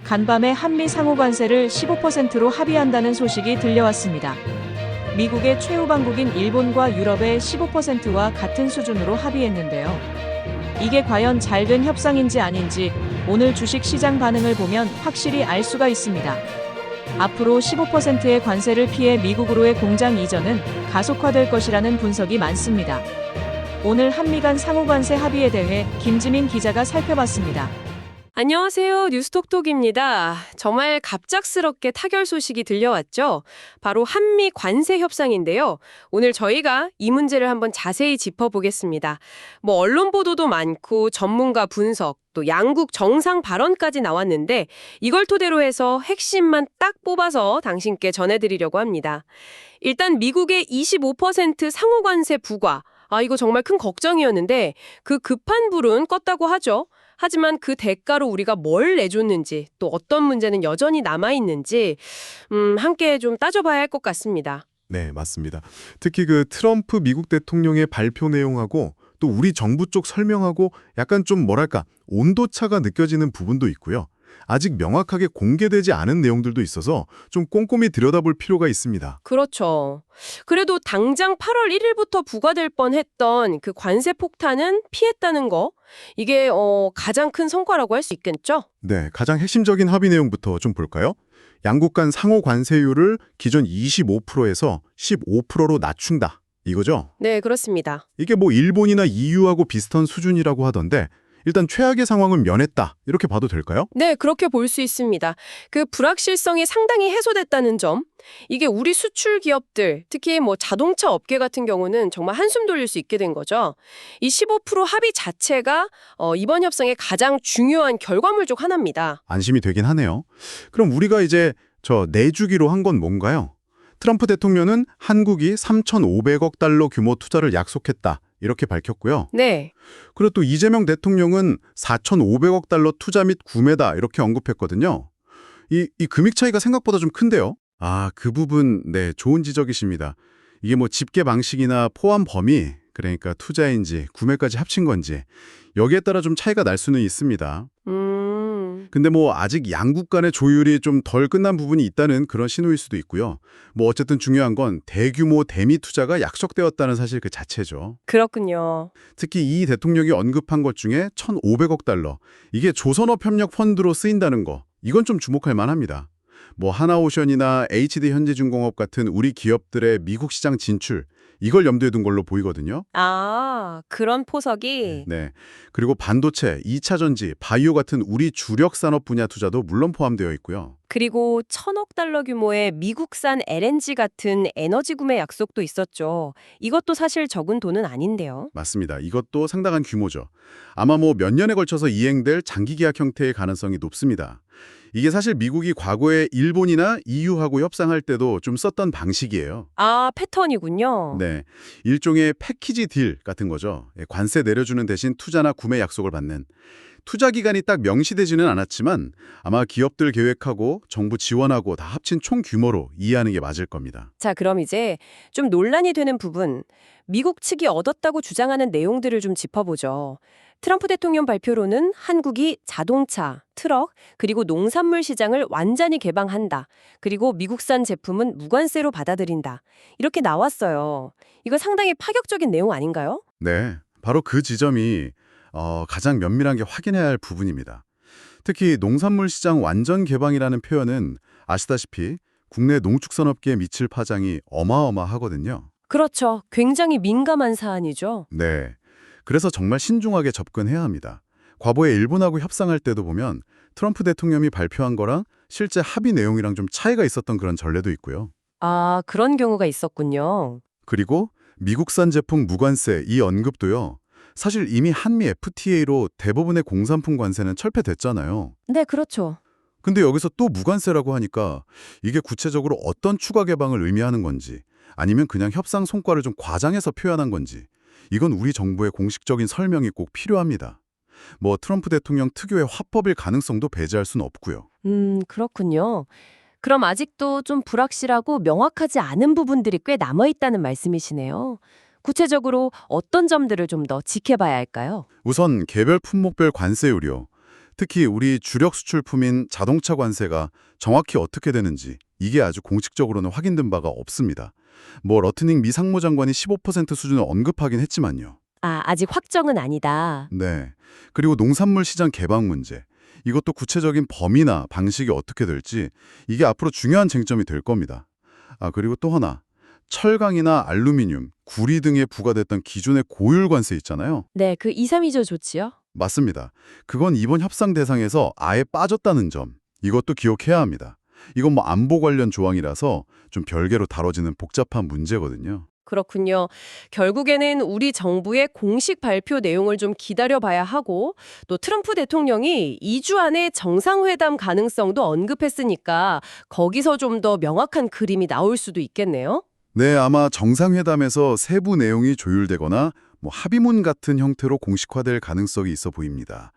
간밤에 한미 상호 관세를 15%로 합의한다는 소식이 들려왔습니다. 미국의 최우방국인 일본과 유럽의 15%와 같은 수준으로 합의했는데요. 이게 과연 잘된 협상인지 아닌지 오늘 주식 시장 반응을 보면 확실히 알 수가 있습니다. 앞으로 15%의 관세를 피해 미국으로의 공장 이전은 가속화될 것이라는 분석이 많습니다. 오늘 한미 간 상호 관세 합의에 대해 김지민 기자가 살펴봤습니다. 안녕하세요. 뉴스톡톡입니다. 정말 갑작스럽게 타결 소식이 들려왔죠. 바로 한미 관세 협상인데요. 오늘 저희가 이 문제를 한번 자세히 짚어보겠습니다. 언론 보도도 많고 전문가 분석, 또 양국 정상 발언까지 나왔는데 이걸 토대로 해서 핵심만 딱 뽑아서 당신께 전해드리려고 합니다. 일단 미국의 25% 상호 관세 부과. 이거 정말 큰 걱정이었는데 그 급한 불은 껐다고 하죠. 하지만 그 대가로 우리가 뭘 내줬는지 또 어떤 문제는 여전히 남아있는지 함께 좀 따져봐야 할 것 같습니다. 네, 맞습니다. 특히 그 트럼프 미국 대통령의 발표 내용하고 또 우리 정부 쪽 설명하고 약간 좀 온도차가 느껴지는 부분도 있고요. 아직 명확하게 공개되지 않은 내용들도 있어서 좀 꼼꼼히 들여다볼 필요가 있습니다. 그렇죠. 그래도 당장 8월 1일부터 부과될 뻔했던 그 관세 폭탄은 피했다는 거, 이게 가장 큰 성과라고 할 수 있겠죠? 네, 가장 핵심적인 합의 내용부터 좀 볼까요? 양국 간 상호 관세율을 기존 25%에서 15%로 낮춘다. 이거죠? 네, 그렇습니다. 이게 일본이나 EU하고 비슷한 수준이라고 하던데 일단 최악의 상황은 면했다. 이렇게 봐도 될까요? 네, 그렇게 볼 수 있습니다. 그 불확실성이 상당히 해소됐다는 점, 이게 우리 수출 기업들, 특히 자동차 업계 같은 경우는 정말 한숨 돌릴 수 있게 된 거죠. 이 15% 합의 자체가 이번 협상의 가장 중요한 결과물 중 하나입니다. 안심이 되긴 하네요. 그럼 우리가 이제 내주기로 한 건 뭔가요? 트럼프 대통령은 한국이 3,500억 달러 규모 투자를 약속했다. 이렇게 밝혔고요. 네. 그리고 또 이재명 대통령은 4,500억 달러 투자 및 구매다 이렇게 언급했거든요. 이 금액 차이가 생각보다 좀 큰데요. 그 부분 네, 좋은 지적이십니다. 이게 집계 방식이나 포함 범위, 그러니까 투자인지 구매까지 합친 건지 여기에 따라 좀 차이가 날 수는 있습니다. 근데 아직 양국 간의 조율이 좀 덜 끝난 부분이 있다는 그런 신호일 수도 있고요. 어쨌든 중요한 건 대규모 대미 투자가 약속되었다는 사실 그 자체죠. 그렇군요. 특히 이 대통령이 언급한 것 중에 1,500억 달러, 이게 조선업 협력 펀드로 쓰인다는 거, 이건 좀 주목할 만합니다. 하나오션이나 HD현대중공업 같은 우리 기업들의 미국 시장 진출, 이걸 염두에 둔 걸로 보이거든요. 그런 포석이? 네. 그리고 반도체, 2차 전지, 바이오 같은 우리 주력 산업 분야 투자도 물론 포함되어 있고요. 그리고 1,000억 달러 규모의 미국산 LNG 같은 에너지 구매 약속도 있었죠. 이것도 사실 적은 돈은 아닌데요. 맞습니다. 이것도 상당한 규모죠. 아마 몇 년에 걸쳐서 이행될 장기 계약 형태의 가능성이 높습니다. 이게 사실 미국이 과거에 일본이나 EU하고 협상할 때도 좀 썼던 방식이에요. 패턴이군요. 네, 일종의 패키지 딜 같은 거죠. 관세 내려주는 대신 투자나 구매 약속을 받는. 투자 기간이 딱 명시되지는 않았지만 아마 기업들 계획하고 정부 지원하고 다 합친 총 규모로 이해하는 게 맞을 겁니다. 자, 그럼 이제 좀 논란이 되는 부분, 미국 측이 얻었다고 주장하는 내용들을 좀 짚어보죠. 트럼프 대통령 발표로는 한국이 자동차, 트럭, 그리고 농산물 시장을 완전히 개방한다. 그리고 미국산 제품은 무관세로 받아들인다. 이렇게 나왔어요. 이거 상당히 파격적인 내용 아닌가요? 네, 바로 그 지점이 가장 면밀한 게 확인해야 할 부분입니다. 특히 농산물 시장 완전 개방이라는 표현은 아시다시피 국내 농축산업계에 미칠 파장이 어마어마하거든요. 그렇죠. 굉장히 민감한 사안이죠. 네, 그래서 정말 신중하게 접근해야 합니다. 과거에 일본하고 협상할 때도 보면 트럼프 대통령이 발표한 거랑 실제 합의 내용이랑 좀 차이가 있었던 그런 전례도 있고요. 그런 경우가 있었군요. 그리고 미국산 제품 무관세 이 언급도요. 사실 이미 한미 FTA로 대부분의 공산품 관세는 철폐됐잖아요. 네, 그렇죠. 근데 여기서 또 무관세라고 하니까 이게 구체적으로 어떤 추가 개방을 의미하는 건지 아니면 그냥 협상 성과를 좀 과장해서 표현한 건지 이건 우리 정부의 공식적인 설명이 꼭 필요합니다. 트럼프 대통령 특유의 화법일 가능성도 배제할 수는 없고요. 그렇군요. 그럼 아직도 좀 불확실하고 명확하지 않은 부분들이 꽤 남아있다는 말씀이시네요. 구체적으로 어떤 점들을 좀 더 지켜봐야 할까요? 우선 개별 품목별 관세 우려, 특히 우리 주력 수출품인 자동차 관세가 정확히 어떻게 되는지 이게 아주 공식적으로는 확인된 바가 없습니다. 뭐 러트닝 미 상무장관이 15% 수준을 언급하긴 했지만요. 아직 확정은 아니다. 네. 그리고 농산물 시장 개방 문제. 이것도 구체적인 범위나 방식이 어떻게 될지 이게 앞으로 중요한 쟁점이 될 겁니다. 그리고 또 하나. 철강이나 알루미늄, 구리 등에 부과됐던 기존의 고율 관세 있잖아요. 네, 그 2, 3위조 조치요? 맞습니다. 그건 이번 협상 대상에서 아예 빠졌다는 점. 이것도 기억해야 합니다. 이건 뭐 안보 관련 조항이라서 좀 별개로 다뤄지는 복잡한 문제거든요. 그렇군요. 결국에는 우리 정부의 공식 발표 내용을 좀 기다려봐야 하고 또 트럼프 대통령이 2주 안에 정상회담 가능성도 언급했으니까 거기서 좀 더 명확한 그림이 나올 수도 있겠네요. 네, 아마 정상회담에서 세부 내용이 조율되거나 뭐 합의문 같은 형태로 공식화될 가능성이 있어 보입니다.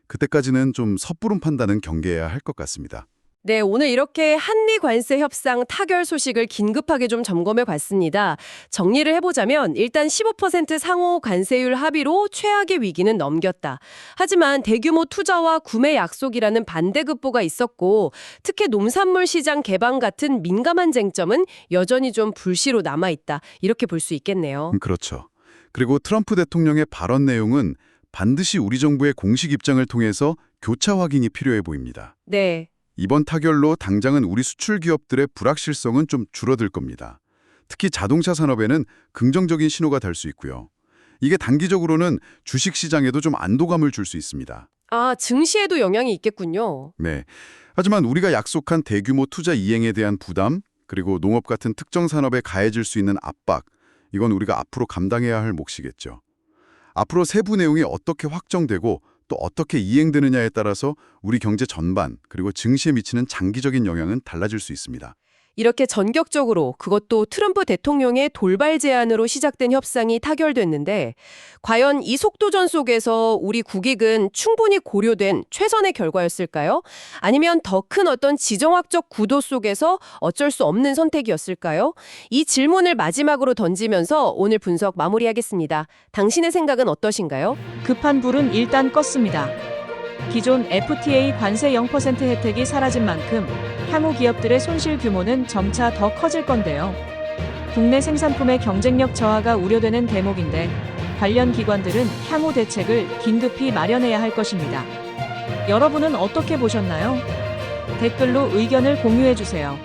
그때까지는 좀 섣부른 판단은 경계해야 할 것 같습니다. 네, 오늘 이렇게 한미 관세 협상 타결 소식을 긴급하게 좀 점검해 봤습니다. 정리를 해보자면 일단 15% 상호 관세율 합의로 최악의 위기는 넘겼다. 하지만 대규모 투자와 구매 약속이라는 반대급보가 있었고 특히 농산물 시장 개방 같은 민감한 쟁점은 여전히 좀 불씨로 남아있다. 이렇게 볼 수 있겠네요. 그렇죠. 그리고 트럼프 대통령의 발언 내용은 반드시 우리 정부의 공식 입장을 통해서 교차 확인이 필요해 보입니다. 네. 이번 타결로 당장은 우리 수출 기업들의 불확실성은 좀 줄어들 겁니다. 특히 자동차 산업에는 긍정적인 신호가 될 수 있고요. 이게 단기적으로는 주식 시장에도 좀 안도감을 줄 수 있습니다. 증시에도 영향이 있겠군요. 네. 하지만 우리가 약속한 대규모 투자 이행에 대한 부담, 그리고 농업 같은 특정 산업에 가해질 수 있는 압박, 이건 우리가 앞으로 감당해야 할 몫이겠죠. 앞으로 세부 내용이 어떻게 확정되고 또 어떻게 이행되느냐에 따라서 우리 경제 전반 그리고 증시에 미치는 장기적인 영향은 달라질 수 있습니다. 이렇게 전격적으로 그것도 트럼프 대통령의 돌발 제안으로 시작된 협상이 타결됐는데 과연 이 속도전 속에서 우리 국익은 충분히 고려된 최선의 결과였을까요? 아니면 더 큰 어떤 지정학적 구도 속에서 어쩔 수 없는 선택이었을까요? 이 질문을 마지막으로 던지면서 오늘 분석 마무리하겠습니다. 당신의 생각은 어떠신가요? 급한 불은 일단 껐습니다. 기존 FTA 관세 0% 혜택이 사라진 만큼 향후 기업들의 손실 규모는 점차 더 커질 건데요. 국내 생산품의 경쟁력 저하가 우려되는 대목인데 관련 기관들은 향후 대책을 긴급히 마련해야 할 것입니다. 여러분은 어떻게 보셨나요? 댓글로 의견을 공유해 주세요.